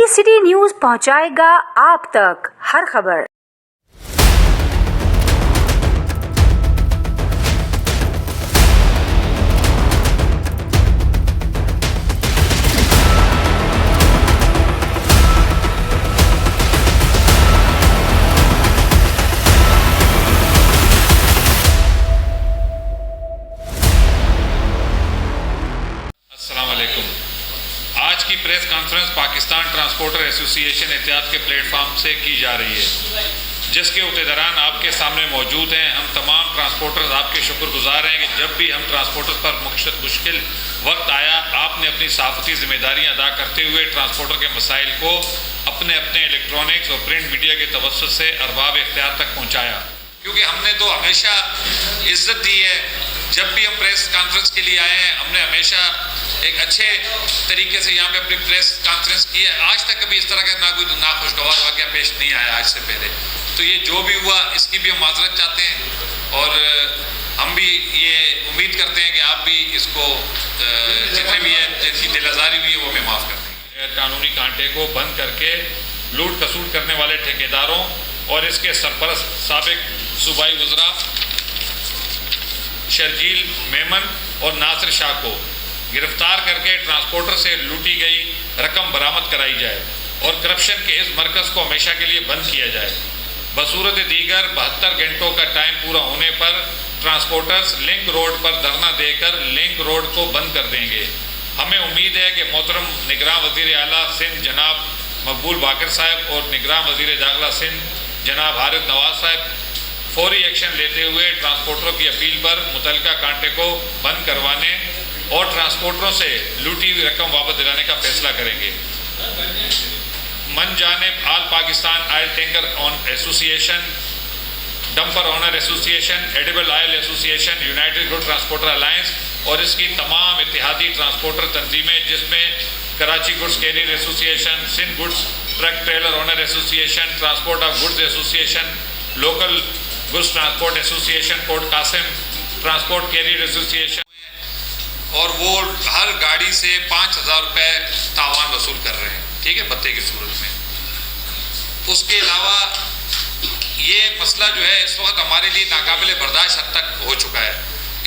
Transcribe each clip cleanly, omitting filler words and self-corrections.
City news پہنچائے گا آپ تک ہر خبر۔ السلام علیکم۔ آج کی پریس کانفرنس پاکستان ٹرانسپورٹر ایسوسی ایشن اتحاد کے پلیٹ فارم سے کی جا رہی ہے، جس کے عہدیداران آپ کے سامنے موجود ہیں۔ ہم تمام ٹرانسپورٹرز آپ کے شکر گزار ہیں کہ جب بھی ہم ٹرانسپورٹرز پر مشکل وقت آیا، آپ نے اپنی صحافتی ذمہ داریاں ادا کرتے ہوئے ٹرانسپورٹر کے مسائل کو اپنے الیکٹرانکس اور پرنٹ میڈیا کے توسط سے ارباب اختیار تک پہنچایا، کیونکہ ہم نے تو ہمیشہ عزت دی ہے۔ جب بھی ہم پریس کانفرنس کے لیے آئے ہیں، ہم نے ہمیشہ ایک اچھے طریقے سے یہاں پہ اپنی پریس کانفرنس کی ہے۔ آج تک کبھی اس طرح کا کوئی ناخوشگوار واقعہ پیش نہیں آیا آج سے پہلے۔ تو یہ جو بھی ہوا اس کی بھی ہم معذرت چاہتے ہیں، اور ہم بھی یہ امید کرتے ہیں کہ آپ بھی اس کو جتنے بھی ہے جن کی دل آزاری ہوئی ہے وہ ہمیں معاف کر دیں گے۔ قانونی کانٹے کو بند کر کے لوٹ کھسوٹ کرنے والے ٹھیکیداروں اور اس کے سرپرست سابق صوبائی وزراء شرجیل میمن اور ناصر شاہ کو گرفتار کر کے ٹرانسپورٹر سے لوٹی گئی رقم برآمد کرائی جائے اور کرپشن کے اس مرکز کو ہمیشہ کے لیے بند کیا جائے۔ بصورت دیگر 72 گھنٹوں کا ٹائم پورا ہونے پر ٹرانسپورٹرز لنک روڈ پر دھرنا دے کر لنک روڈ کو بند کر دیں گے۔ ہمیں امید ہے کہ محترم نگراں وزیر اعلیٰ سندھ جناب مقبول باقر صاحب اور نگراں وزیر داخلہ سندھ جناب حارث نواز صاحب فوری ایکشن لیتے ہوئے ٹرانسپورٹروں کی اپیل پر متعلقہ کانٹے کو بند کروانے اور ٹرانسپورٹروں سے لوٹی ہوئی رقم واپس دلانے کا فیصلہ کریں گے۔ من جانب آل پاکستان آئل ٹینکر ایسوسی ایشن، ڈمپر اونر ایسوسی ایشن، ایڈیبل آئل ایسوسی ایشن، یونائٹڈ گڈ ٹرانسپورٹر الائنس اور اس کی تمام اتحادی ٹرانسپورٹر تنظیمیں، جس میں Karachi goods carrier association, Sindh goods truck trailer owner association, transport of goods ایسوسی ایشن، لوکل گڈز ٹرانسپورٹ ایسوسی ایشن پورٹ قاسم، ٹرانسپورٹ کیریئر ایسوسی ایشن، اور وہ ہر گاڑی سے 5000 روپے تاوان وصول کر رہے ہیں، ٹھیک ہے، بھتے کی صورت میں۔ اس کے علاوہ یہ مسئلہ جو ہے اس وقت ہمارے لیے ناقابل برداشت حد تک ہو چکا ہے۔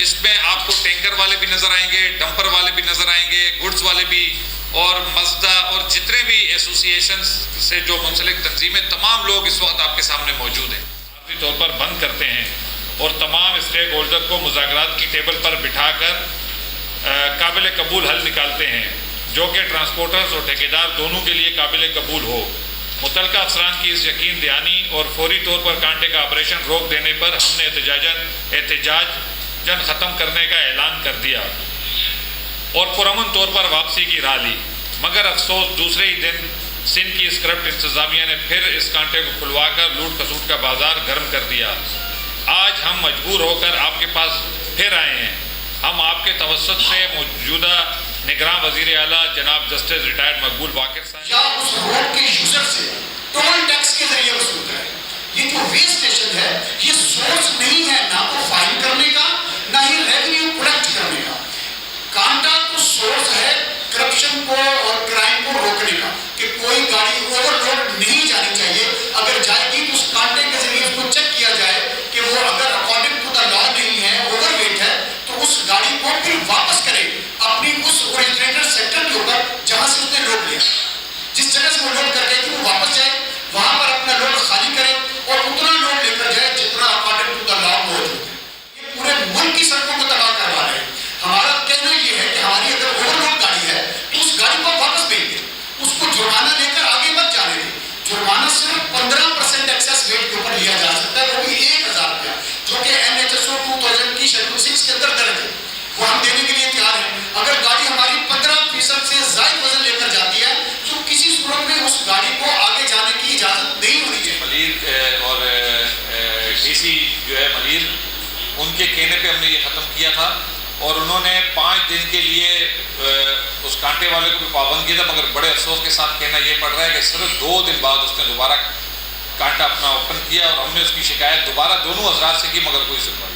اس میں آپ کو ٹینکر والے بھی نظر آئیں گے، ڈمپر والے بھی نظر آئیں گے، گڈز والے بھی، اور مزدا اور جتنے بھی ایسوسی ایشن سے جو منسلک تنظیمیں، تمام لوگ اس وقت آپ کے سامنے موجود ہیں۔ عارضی طور پر بند کرتے ہیں اور تمام اسٹیک ہولڈر کو مذاکرات کی ٹیبل پر بٹھا کر قابل قبول حل نکالتے ہیں، جو کہ ٹرانسپورٹرز اور ٹھیکیدار دونوں کے لیے قابل قبول ہو۔ متعلقہ افسران کی اس یقین دہانی اور فوری طور پر کانٹے کا آپریشن روک دینے پر ہم نے احتجاجاً ختم کرنے کا اعلان کر دیا اور پرامن طور پر واپسی کی راہ لی، مگر افسوس دوسرے ہی دن سندھ کی اس کرپٹ انتظامیہ نے پھر اس کانٹے کو کھلوا کر لوٹ کھسوٹ کا بازار گرم کر دیا۔ آج ہم مجبور ہو کر آپ کے پاس پھر آئے ہیں۔ ہم آپ کے توسط سے موجودہ نگراں وزیر اعلیٰ جناب جسٹس ریٹائرڈ مقبول باقر صاحب یا اس روڈ کے یوزر سے ٹول ٹیکس کے ذریعے وصول کریں۔ یہ جو وے اسٹیشن ہے، یہ سورس نہیں ہے نہ تو فائن کرنے کا، نہ ہی ریونیو کلیکٹ کرنے کا۔ کانٹا تو سورس ہے کرپشن کو اور کرائم کو روکنے کا، کہ کوئی گاڑی اوور لوڈ نہیں جانی چاہیے۔ اگر جائے گی تو اس کانٹے کے ذریعے اس کو چیک کیا جائے کہ وہ اگر اکارڈنگ ٹو دا لا نہیں ہے، اوور ویٹ ہے، تو اس گاڑی کو پھر واپس کرے اپنی اس اوریجنیٹر سیکٹر کے اوپر جہاں سے اس نے لوڈ لیا، جس جگہ سے وہ لوڈ کر گئی تھی، وہ واپس جائے، وہاں پر اپنا لوڈ خالی کرے اور اتنا لوڈ لے کر جائے جتنا اکارڈنگ ٹو دا لا موجود ہے۔ یہ پورے ملک کی سڑکوں کو تباہ کروا رہے ہیں۔ ہمارا کہنا یہ ہے کہ ہماری اگر اوور لوڈ گاڑی ہے تو اس گاڑی کو واپس بھیج دیں، اس کو جرمانہ لے کر آگے مت جانے دیں۔ جرمانہ صرف 15% ایکسیس ویٹ کے اوپر لیا جا سکتا ہے، وہ بھی 1000 روپیہ، جو کہ NHSO 2000 کی شیڈول 6 کے اندر درج ہے، وہ ہم دینے کے لیے تیار ہیں۔ اگر گاڑی ہماری 15% سے زائد وزن لے کر جاتی ہے تو کسی صورت میں اس گاڑی کو آگے جانے کی اجازت نہیں ہونی چاہیے۔ ملیر اور ڈی سی جو ہے ملیر، ان کے کہنے پہ ہم نے یہ ختم کیا تھا، اور انہوں نے 5 دن کے لیے اس کانٹے والے کو بھی پابند کیا تھا، مگر بڑے افسوس کے ساتھ کہنا یہ پڑ رہا ہے کہ صرف 2 دن بعد اس نے دوبارہ کانٹا اپنا اوپن کیا، اور ہم نے اس کی شکایت دوبارہ دونوں حضرات سے کی، مگر کوئی سنوائی۔